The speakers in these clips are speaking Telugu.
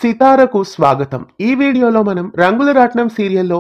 సితారకు స్వాగతం. ఈ వీడియోలో మనం రంగుల రాట్నం సీరియల్లో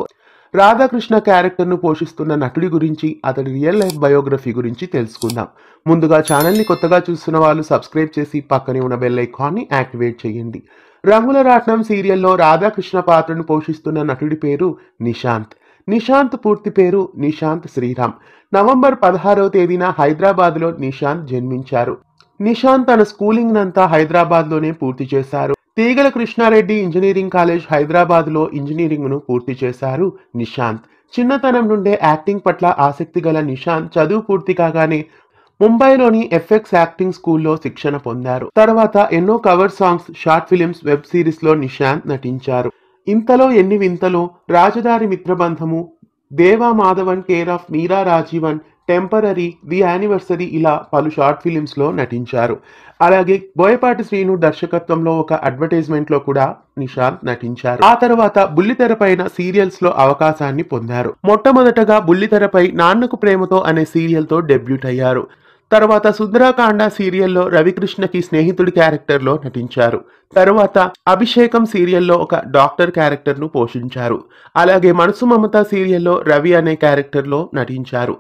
రాధాకృష్ణ క్యారెక్టర్ను పోషిస్తున్న నటుడి గురించి, అతడి రియల్ లైఫ్ బయోగ్రఫీ గురించి తెలుసుకుందాం. ముందుగా ఛానల్ని కొత్తగా చూస్తున్న వాళ్ళు సబ్స్క్రైబ్ చేసి పక్కనే ఉన్న బెల్ ఐకాన్ని యాక్టివేట్ చేయండి. రంగుల రాట్నం సీరియల్లో రాధాకృష్ణ పాత్రను పోషిస్తున్న నటుడి పేరు నిశాంత్. నిశాంత్ పూర్తి పేరు నిశాంత్ శ్రీరామ్. నవంబర్ 16వ తేదీన హైదరాబాద్లో నిశాంత్ జన్మించారు. నిశాంత్ తన స్కూలింగ్ నంతా హైదరాబాద్లోనే పూర్తి చేశారు. తీగల కృష్ణారెడ్డి ఇంజనీరింగ్ కాలేజ్ హైదరాబాద్లో ఇంజనీరింగ్ను పూర్తి చేశారు నిశాంత్. చిన్నతనం నుండే యాక్టింగ్ పట్ల ఆసక్తి గల నిశాంత్ చదువు పూర్తి కాగానే ముంబైలోని ఎఫ్ఎక్స్ యాక్టింగ్ స్కూల్లో శిక్షణ పొందారు. తర్వాత ఎన్నో cover songs, short films, web సిరీస్లో నిశాంత్ నటించారు. ఇంతలో ఎన్ని వింతలు, రాజదారి మిత్రబంధము, దేవా Madhavan care of Meera Rajeevan, temporary, the anniversary ఇలా పలు షార్ట్ ఫిలిమ్స్ లో నటించారు. అలాగే బోయపాటి శ్రీను దర్శకత్వంలో ఒక అడ్వర్టైజ్మెంట్ లో కూడా నిశాంత్ నటించారు. ఆ తర్వాత బుల్లితెరపైన సీరియల్స్ లో అవకాశాన్ని పొందారు. మొట్టమొదటగా బుల్లితెరపై నాన్నకు ప్రేమతో అనే సీరియల్ తో డెబ్యూట్ అయ్యారు. తర్వాత సుందరాకాండ సీరియల్లో రవికృష్ణకి స్నేహితుడి క్యారెక్టర్లో నటించారు. తరువాత అభిషేకం సీరియల్లో ఒక డాక్టర్ క్యారెక్టర్ను పోషించారు. అలాగే మనసు మమత సీరియల్లో రవి అనే క్యారెక్టర్లో నటించారు.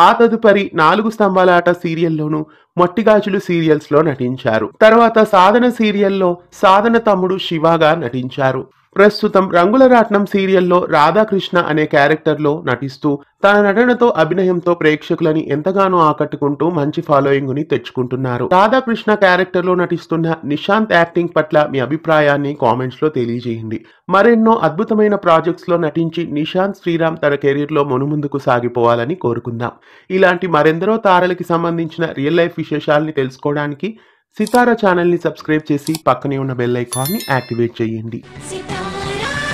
ఆ తదుపరి 4 స్తంభాల ఆట సీరియల్లోనూ, మొట్టిగాజులు సీరియల్స్లో నటించారు. తర్వాత సాధన సీరియల్లో సాధన తమ్ముడు శివగా నటించారు. ప్రస్తుతం రంగుల రాట్నం సీరియల్లో రాధాకృష్ణ అనే క్యారెక్టర్లో నటిస్తూ తన నటనతో, అభినయంతో ప్రేక్షకులని ఎంతగానో ఆకట్టుకుంటూ మంచి ఫాలోయింగ్ ని తెచ్చుకుంటున్నారు. రాధాకృష్ణ క్యారెక్టర్లో నటిస్తున్న నిశాంత్ యాక్టింగ్ పట్ల మీ అభిప్రాయాన్ని కామెంట్స్ లో తెలియజేయండి. మరెన్నో అద్భుతమైన ప్రాజెక్ట్స్ లో నటించి నిశాంత్ శ్రీరామ్ తన కెరీర్ లో మునుముందుకు సాగిపోవాలని కోరుకుందాం. ఇలాంటి మరెందరో తారలకి సంబంధించిన రియల్ లైఫ్ విశేషాలని తెలుసుకోవడానికి సితారా ఛానల్ని సబ్స్క్రైబ్ చేసి పక్కనే ఉన్న బెల్ ఐకాన్ని యాక్టివేట్ చేయండి.